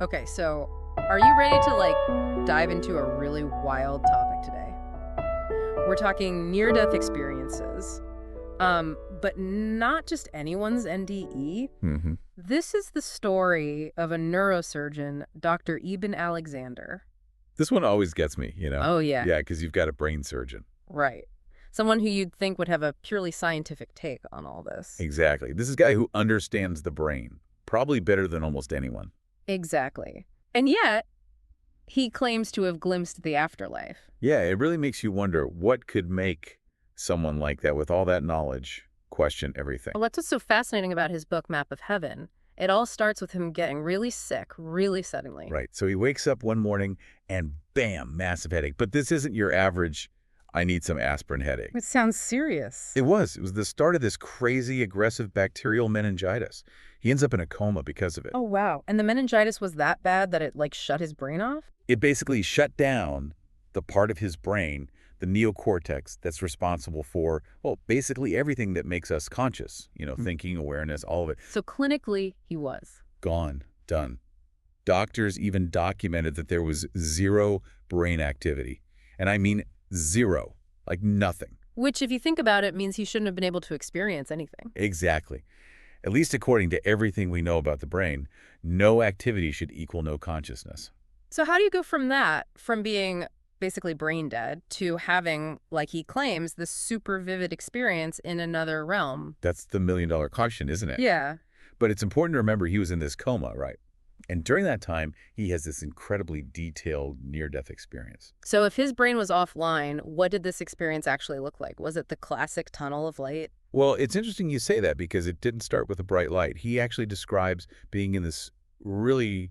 Okay, so are you ready to dive into a really wild topic today? We're talking near-death experiences, but not just anyone's NDE. hmm This is the story of a neurosurgeon, Dr. Eben Alexander. This one always gets me. Oh, yeah, Yeah, because you've got a brain surgeon. right. Someone who you'd think would have a purely scientific take on all this. Exactly. This is a guy who understands the brain, probably better than almost anyone. Exactly. And yet, he claims to have glimpsed the afterlife. Yeah, it really makes you wonder what could make someone like that, with all that knowledge, question everything. Well, that's what's so fascinating about his book, Map of Heaven. It all starts with him getting really sick, really suddenly. Right. So he wakes up one morning and bam, massive headache. But this isn't your average, I need some aspirin headache. It sounds serious. It was the start of this crazy, aggressive bacterial meningitis. He ends up in a coma because of it. Oh, wow. And the meningitis was that bad that it, shut his brain off? It basically shut down the part of his brain, the neocortex, that's responsible for, well, basically everything that makes us conscious. Thinking, awareness, all of it. So clinically, he was. Gone. Done. Doctors even documented that there was zero brain activity. And I mean zero. Like nothing. Which, if you think about it, means he shouldn't have been able to experience anything. Exactly. At least according to everything we know about the brain, no activity should equal no consciousness. So how do you go from that, from being basically brain dead, to having, like he claims, this super vivid experience in another realm? That's the million-dollar question, isn't it? Yeah. But it's important to remember he was in this coma, right? And during that time, he has this incredibly detailed near-death experience. So if his brain was offline, what did this experience actually look like? Was it the classic tunnel of light? Well, it's interesting you say that because it didn't start with a bright light. He actually describes being in this really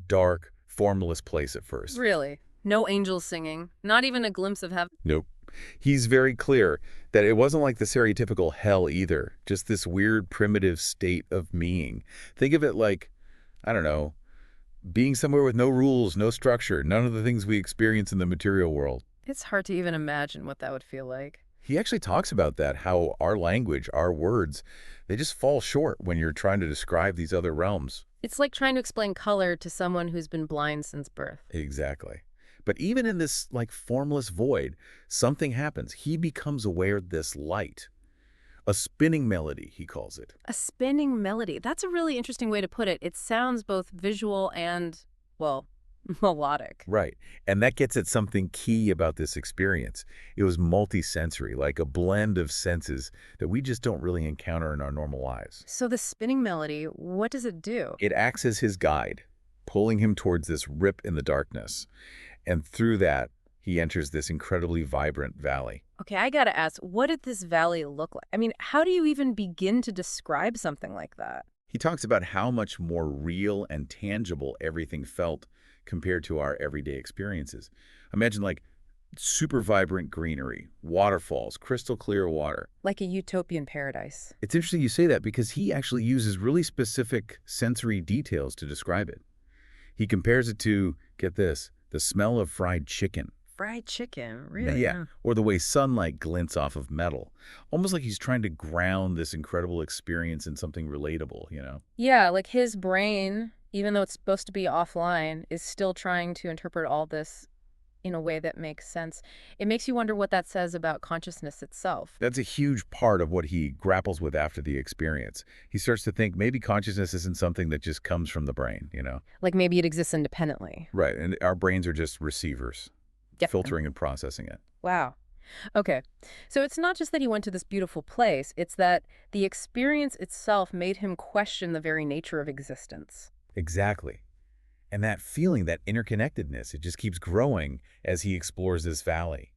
dark, formless place at first. Really? No angels singing? Not even a glimpse of heaven? Nope. He's very clear that it wasn't like the stereotypical hell either, just this weird primitive state of being. Think of it like, I don't know, being somewhere with no rules, no structure, none of the things we experience in the material world. It's hard to even imagine what that would feel like. He actually talks about that, how our language, our words, they just fall short when you're trying to describe these other realms. It's like trying to explain color to someone who's been blind since birth. Exactly. But even in this formless void, something happens. He becomes aware of this light. A spinning melody, he calls it. A spinning melody. That's a really interesting way to put it. It sounds both visual and, well, melodic. Right. And that gets at something key about this experience. It was multisensory, like a blend of senses that we just don't really encounter in our normal lives. So the spinning melody, what does it do? It acts as his guide, pulling him towards this rip in the darkness. And through that, he enters this incredibly vibrant valley. Okay, I gotta ask, what did this valley look like? I mean, how do you even begin to describe something like that? He talks about how much more real and tangible everything felt compared to our everyday experiences. Imagine super vibrant greenery, waterfalls, crystal clear water. Like a utopian paradise. It's interesting you say that because he actually uses really specific sensory details to describe it. He compares it to, get this, the smell of fried chicken. Fried chicken, really? Yeah, or the way sunlight glints off of metal. Almost like he's trying to ground this incredible experience in something relatable. Yeah, like his brain, even though it's supposed to be offline, is still trying to interpret all this in a way that makes sense. It makes you wonder what that says about consciousness itself. That's a huge part of what he grapples with after the experience. He starts to think maybe consciousness isn't something that just comes from the brain. Like maybe it exists independently. Right, and our brains are just receivers, Yep. filtering and processing it. Wow. Okay. So it's not just that he went to this beautiful place, it's that the experience itself made him question the very nature of existence. Exactly. And that feeling, that interconnectedness, it just keeps growing as he explores this valley.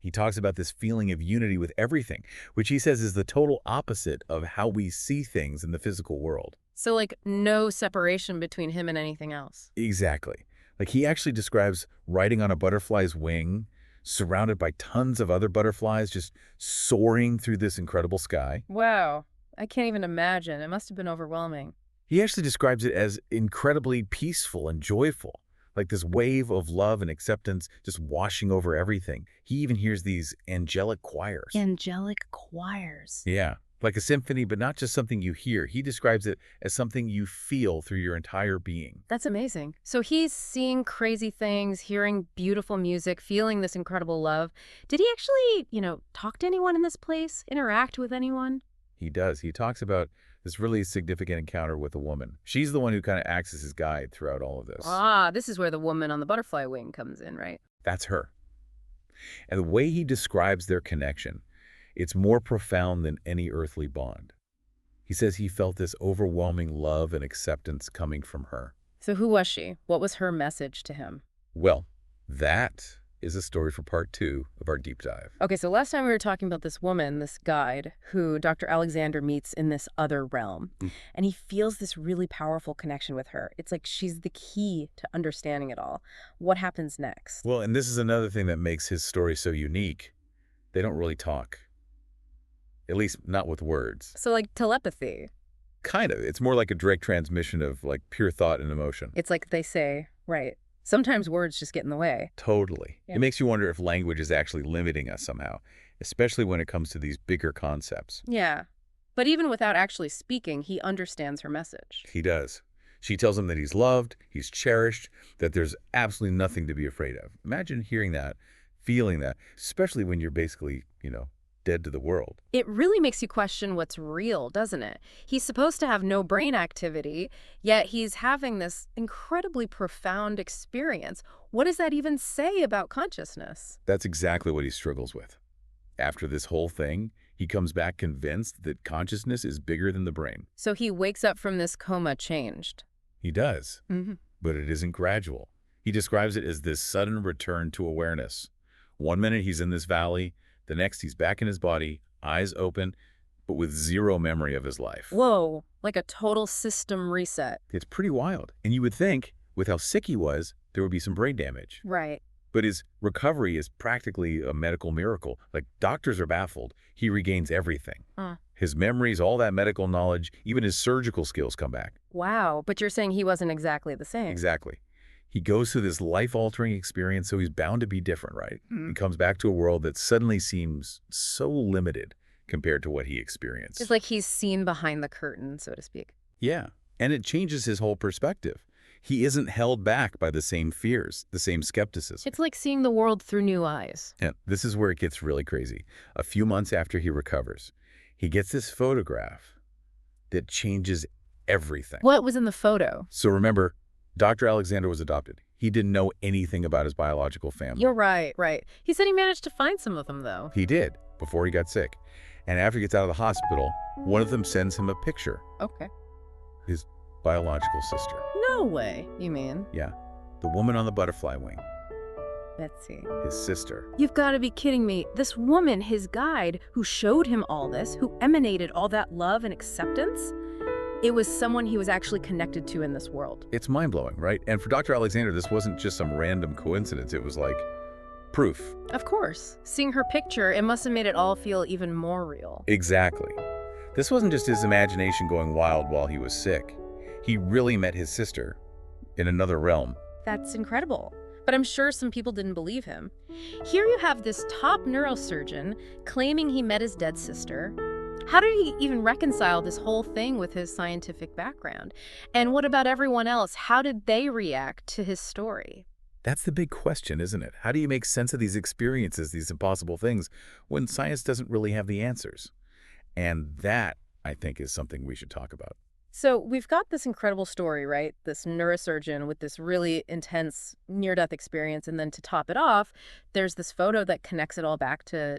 He talks about this feeling of unity with everything, which he says is the total opposite of how we see things in the physical world. So no separation between him and anything else. Exactly. He actually describes riding on a butterfly's wing, surrounded by tons of other butterflies just soaring through this incredible sky. Wow. I can't even imagine. It must have been overwhelming. He actually describes it as incredibly peaceful and joyful, like this wave of love and acceptance just washing over everything. He even hears these angelic choirs. Angelic choirs. Yeah, Like a symphony, but not just something you hear. He describes it as something you feel through your entire being. That's amazing. So he's seeing crazy things, hearing beautiful music, feeling this incredible love. Did he actually, talk to anyone in this place, interact with anyone? He does. He talks about this really significant encounter with a woman. She's the one who kind of acts as his guide throughout all of this. Ah, this is where the woman on the butterfly wing comes in, right? That's her. And the way he describes their connection, it's more profound than any earthly bond. He says he felt this overwhelming love and acceptance coming from her. So who was she? What was her message to him? Well, that is a story for part 2 of our deep dive. Okay, so last time we were talking about this woman, this guide, who Dr. Alexander meets in this other realm. And he feels this really powerful connection with her. It's like she's the key to understanding it all. What happens next? Well, and this is another thing that makes his story so unique. They don't really talk. At least not with words. So like telepathy. Kind of. It's more like a direct transmission of like pure thought and emotion. It's like they say, right. Sometimes words just get in the way. Totally. Yeah. It makes you wonder if language is actually limiting us somehow, especially when it comes to these bigger concepts. Yeah. But even without actually speaking, he understands her message. He does. She tells him that he's loved, he's cherished, that there's absolutely nothing to be afraid of. Imagine hearing that, feeling that, especially when you're basically, dead to the world. It really makes you question what's real, doesn't it? He's supposed to have no brain activity, yet he's having this incredibly profound experience. What does that even say about consciousness? That's exactly what he struggles with. After this whole thing, he comes back convinced that consciousness is bigger than the brain. So he wakes up from this coma changed. He does, Mm-hmm. but it isn't gradual. He describes it as this sudden return to awareness. One minute he's in this valley, the next he's back in his body, eyes open, but with zero memory of his life. Whoa, like a total system reset. It's pretty wild. And you would think, with how sick he was, there would be some brain damage. Right. But his recovery is practically a medical miracle. Like, doctors are baffled. He regains everything. His memories, all that medical knowledge, even his surgical skills come back. Wow, but you're saying he wasn't exactly the same. Exactly. He goes through this life-altering experience, so he's bound to be different, right? He comes back to a world that suddenly seems so limited compared to what he experienced. It's like he's seen behind the curtain, so to speak. Yeah, and it changes his whole perspective. He isn't held back by the same fears, the same skepticism. It's like seeing the world through new eyes. And this is where it gets really crazy. A few months after he recovers, he gets this photograph that changes everything. What was in the photo? So remember, Dr. Alexander was adopted. He didn't know anything about his biological family. You're right, right. He said he managed to find some of them, though. He did, before he got sick. And after he gets out of the hospital, one of them sends him a picture. Okay. His biological sister. No way, you mean? Yeah, the woman on the butterfly wing. Betsy. His sister. You've got to be kidding me. This woman, his guide, who showed him all this, who emanated all that love and acceptance, it was someone he was actually connected to in this world. It's mind-blowing, right? And for Dr. Alexander, this wasn't just some random coincidence. It was like proof. Of course. Seeing her picture, it must have made it all feel even more real. Exactly. This wasn't just his imagination going wild while he was sick. He really met his sister in another realm. That's incredible. But I'm sure some people didn't believe him. Here you have this top neurosurgeon claiming he met his dead sister. How did he even reconcile this whole thing with his scientific background? And what about everyone else? How did they react to his story? That's the big question, isn't it? How do you make sense of these experiences, these impossible things, when science doesn't really have the answers? And that, I think, is something we should talk about. So we've got this incredible story, right? This neurosurgeon with this really intense near-death experience. And then to top it off, there's this photo that connects it all back to,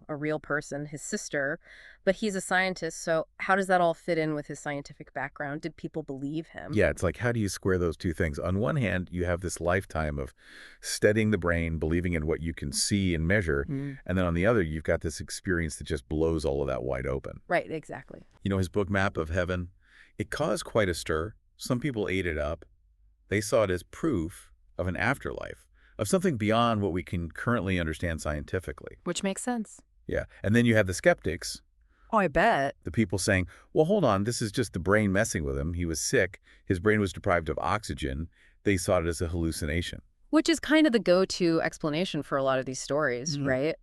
a real person, his sister. But he's a scientist. So how does that all fit in with his scientific background? Did people believe him? Yeah, it's like, how do you square those two things? On one hand, you have this lifetime of studying the brain, believing in what you can see and measure. And then on the other, you've got this experience that just blows all of that wide open. Right, exactly. His book, Map of Heaven, it caused quite a stir. Some people ate it up. They saw it as proof of an afterlife, of something beyond what we can currently understand scientifically. Which makes sense. Yeah. And then you have the skeptics. Oh, I bet. The people saying, well, hold on, this is just the brain messing with him. He was sick. His brain was deprived of oxygen. They saw it as a hallucination. Which is kind of the go-to explanation for a lot of these stories, right?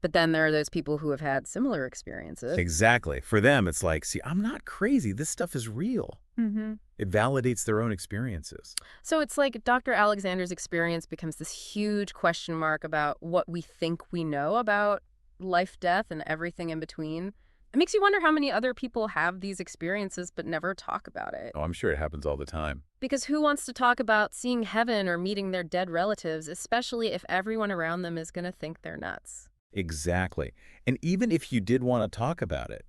But then there are those people who have had similar experiences. Exactly. For them, it's like, see, I'm not crazy. This stuff is real. Mm-hmm. It validates their own experiences. So it's like Dr. Alexander's experience becomes this huge question mark about what we think we know about life, death, and everything in between. It makes you wonder how many other people have these experiences but never talk about it. Oh, I'm sure it happens all the time. Because who wants to talk about seeing heaven or meeting their dead relatives, especially if everyone around them is going to think they're nuts? Exactly. And even if you did want to talk about it,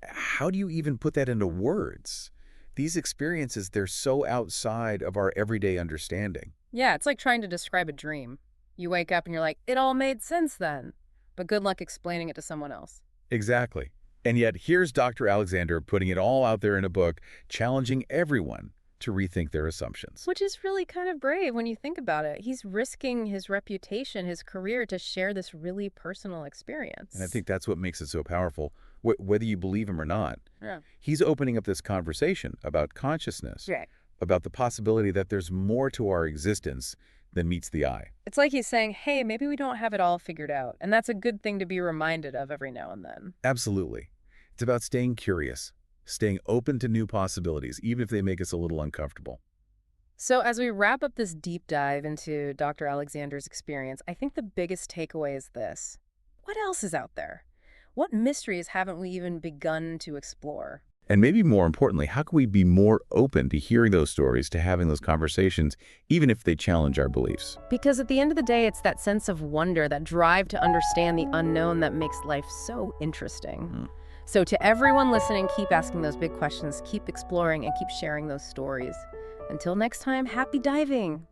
how do you even put that into words? These experiences, they're so outside of our everyday understanding. Yeah, it's like trying to describe a dream. You wake up and you're like, it all made sense then. But good luck explaining it to someone else. Exactly. And yet, here's Dr. Alexander putting it all out there in a book, challenging everyone to rethink their assumptions. Which is really kind of brave when you think about it. He's risking his reputation, his career, to share this really personal experience. And I think that's what makes it so powerful, whether you believe him or not. Yeah. He's opening up this conversation about consciousness, Right. about the possibility that there's more to our existence than meets the eye. It's like he's saying, hey, maybe we don't have it all figured out. And that's a good thing to be reminded of every now and then. Absolutely. It's about staying curious, staying open to new possibilities, even if they make us a little uncomfortable. So as we wrap up this deep dive into Dr. Alexander's experience, I think the biggest takeaway is this. What else is out there? What mysteries haven't we even begun to explore? And maybe more importantly, how can we be more open to hearing those stories, to having those conversations, even if they challenge our beliefs? Because at the end of the day, it's that sense of wonder, that drive to understand the unknown that makes life so interesting. So to everyone listening, keep asking those big questions, keep exploring, and keep sharing those stories. Until next time, happy diving!